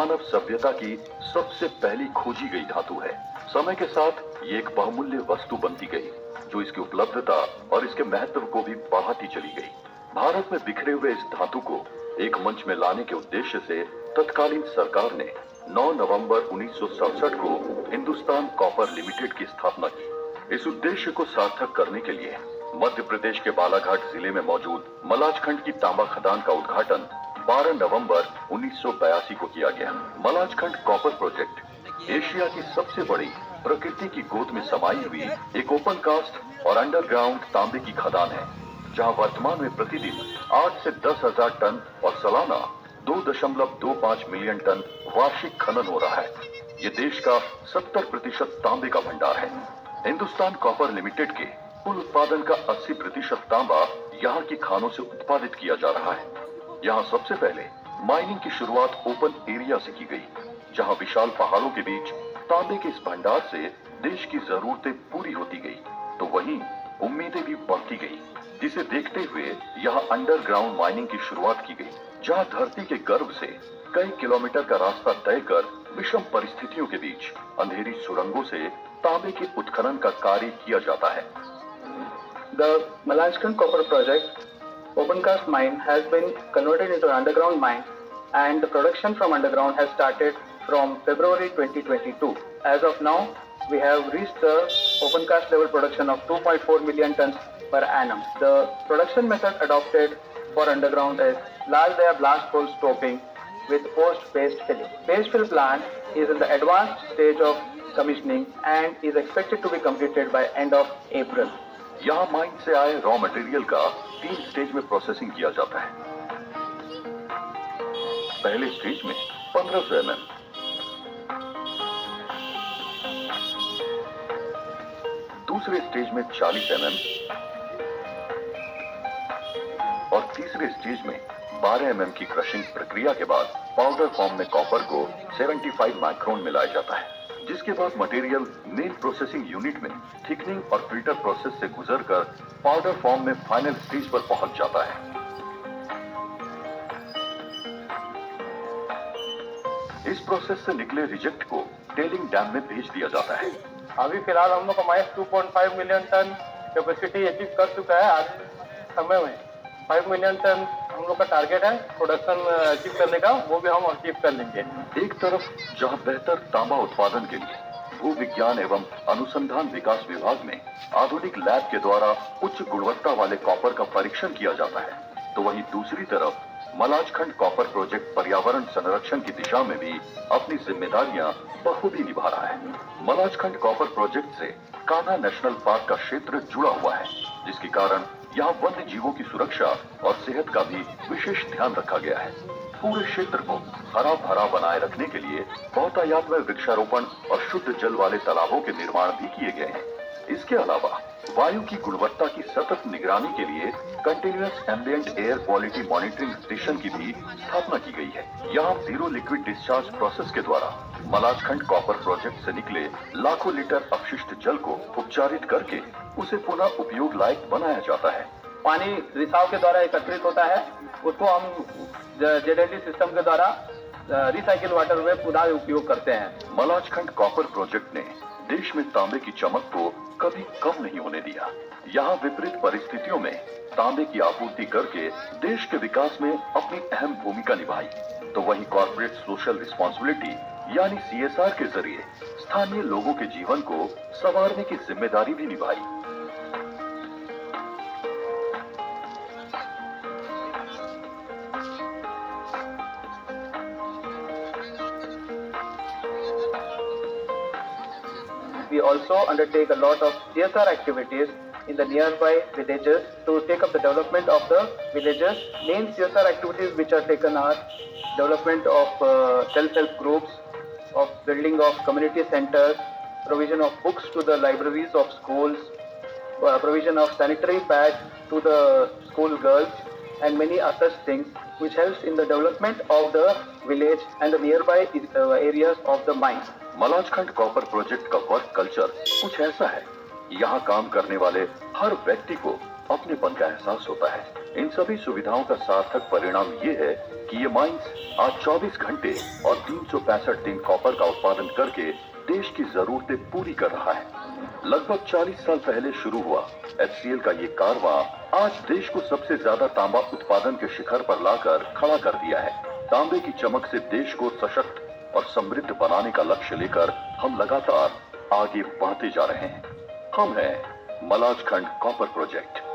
मानव सभ्यता की सबसे पहली खोजी गई धातु है। समय के साथ ये एक बहुमूल्य वस्तु बनती गई, जो इसकी उपलब्धता और इसके महत्व को भी बढ़ाती चली गई। भारत में बिखरे हुए इस धातु को एक मंच में लाने के उद्देश्य से तत्कालीन सरकार ने 9 नवंबर 1967 को हिंदुस्तान कॉपर लिमिटेड की स्थापना की। इस उद्देश्य को सार्थक करने के लिए मध्य प्रदेश के बालाघाट जिले में मौजूद मलाजखंड की तांबा खदान का उद्घाटन 12 नवंबर 1982 को किया गया। मलाजखंड कॉपर प्रोजेक्ट एशिया की सबसे बड़ी प्रकृति की गोद में समाई हुई एक ओपन कास्ट और अंडरग्राउंड तांबे की खदान है, जहां वर्तमान में प्रतिदिन 8 से 10,000 टन और सालाना 2.25 मिलियन टन वार्षिक खनन हो रहा है। ये देश का 70% तांबे का भंडार है। हिंदुस्तान कॉपर लिमिटेड के कुल उत्पादन का 80% तांबा यहाँ की खानों से उत्पादित किया जा रहा है। यहाँ सबसे पहले माइनिंग की शुरुआत ओपन एरिया से की गई, जहाँ विशाल पहाड़ों के बीच तांबे के इस भंडार से देश की जरूरतें पूरी होती गई, तो वहीं उम्मीदें भी बढ़ती गई, जिसे देखते हुए यहाँ अंडरग्राउंड माइनिंग की शुरुआत की गई, जहाँ धरती के गर्भ से कई किलोमीटर का रास्ता तय कर विषम परिस्थितियों के बीच अंधेरी सुरंगों से तांबे के उत्खनन का कार्य किया जाता है। The Malajkhand copper project open cast mine has been converted into an underground mine, and the production from underground has started from February 2022. As of now, we have reached the open cast level production of 2.4 million tons per annum. The production method adopted for underground is large layer blast hole stoping with post paste filling. Paste fill plant is in the advanced stage of commissioning and is expected to be completed by end of April. यहाँ mine से आए raw material का 3 stage में processing किया जाता है। पहले stage में 1500 mm, दूसरे स्टेज में 40 mm और तीसरे स्टेज में 12 mm की क्रशिंग प्रक्रिया के बाद पाउडर फॉर्म में कॉपर को 75 माइक्रोन मिलाया जाता है, जिसके बाद मटेरियल मेन प्रोसेसिंग यूनिट में थिकनिंग और फिल्टर प्रोसेस से गुजरकर पाउडर फॉर्म में फाइनल स्टेज पर पहुंच जाता है। इस प्रोसेस से निकले रिजेक्ट को टेलिंग डैम में भेज दिया जाता है। अभी फिलहाल हम लोग का माइस 2.5 मिलियन टन कैपेसिटी अचीव कर चुका है। आज समय में 5 मिलियन टन हम लोग का टारगेट है प्रोडक्शन अचीव करने का, वो भी हम अचीव कर लेंगे। एक तरफ जहां बेहतर तांबा उत्पादन के लिए भू विज्ञान एवं अनुसंधान विकास विभाग में आधुनिक लैब के द्वारा उच्च गुणवत्ता वाले कॉपर का परीक्षण किया जाता है, तो वहीं दूसरी तरफ मलाजखंड कॉपर प्रोजेक्ट पर्यावरण संरक्षण की दिशा में भी अपनी जिम्मेदारियां बखूबी निभा रहा है। मलाजखंड कॉपर प्रोजेक्ट से कान्हा नेशनल पार्क का क्षेत्र जुड़ा हुआ है, जिसके कारण यहाँ वन्य जीवों की सुरक्षा और सेहत का भी विशेष ध्यान रखा गया है। पूरे क्षेत्र को हरा भरा बनाए रखने के लिए बहुतायत में वृक्षारोपण और शुद्ध जल वाले तालाबों के निर्माण भी किए गए हैं। इसके अलावा वायु की गुणवत्ता की सतत निगरानी के लिए continuous ambient air quality monitoring station की भी स्थापना की गई है। यहाँ जीरो लिक्विड डिस्चार्ज प्रोसेस के द्वारा मलाजखंड कॉपर प्रोजेक्ट से निकले लाखों लीटर अपशिष्ट जल को उपचारित करके उसे पुनः उपयोग लायक बनाया जाता है। पानी रिसाव के द्वारा एकत्रित होता है, उसको हम जेडएलडी सिस्टम के द्वारा रिसाइकिल वाटर में पुनः उपयोग करते हैं। मलाजखंड कॉपर प्रोजेक्ट ने देश में तांबे की चमक को कभी कम नहीं होने दिया। यहाँ विपरीत परिस्थितियों में तांबे की आपूर्ति करके देश के विकास में अपनी अहम भूमिका निभाई, तो वहीं कॉर्पोरेट सोशल रिस्पॉन्सिबिलिटी यानी CSR के जरिए स्थानीय लोगों के जीवन को संवारने की जिम्मेदारी भी निभाई। We also undertake a lot of CSR activities in the nearby villages to take up the development of the villages. Main CSR activities which are taken are development of self-help groups, of building of community centers, provision of books to the libraries of schools, provision of sanitary pads to the school girls, and many other things which helps in the development of the village and the nearby areas of the mine. Malajkhand copper project का work culture कुछ ऐसा है, यहाँ काम करने वाले हर व्यक्ति को अपनेपन का एहसास होता है। इन सभी सुविधाओं का सार्थक परिणाम ये है कि ये माइंस आज 24 घंटे और 365 दिन कॉपर का उत्पादन करके देश की जरूरतें पूरी कर रहा है। लगभग 40 साल पहले शुरू हुआ HCL का ये कारवां आज देश को सबसे ज्यादा तांबा उत्पादन के शिखर पर लाकर खड़ा कर दिया है। तांबे की चमक से देश को सशक्त और समृद्ध बनाने का लक्ष्य लेकर हम लगातार आगे बढ़ते जा रहे हैं। हम हैं मलाजखंड कॉपर प्रोजेक्ट।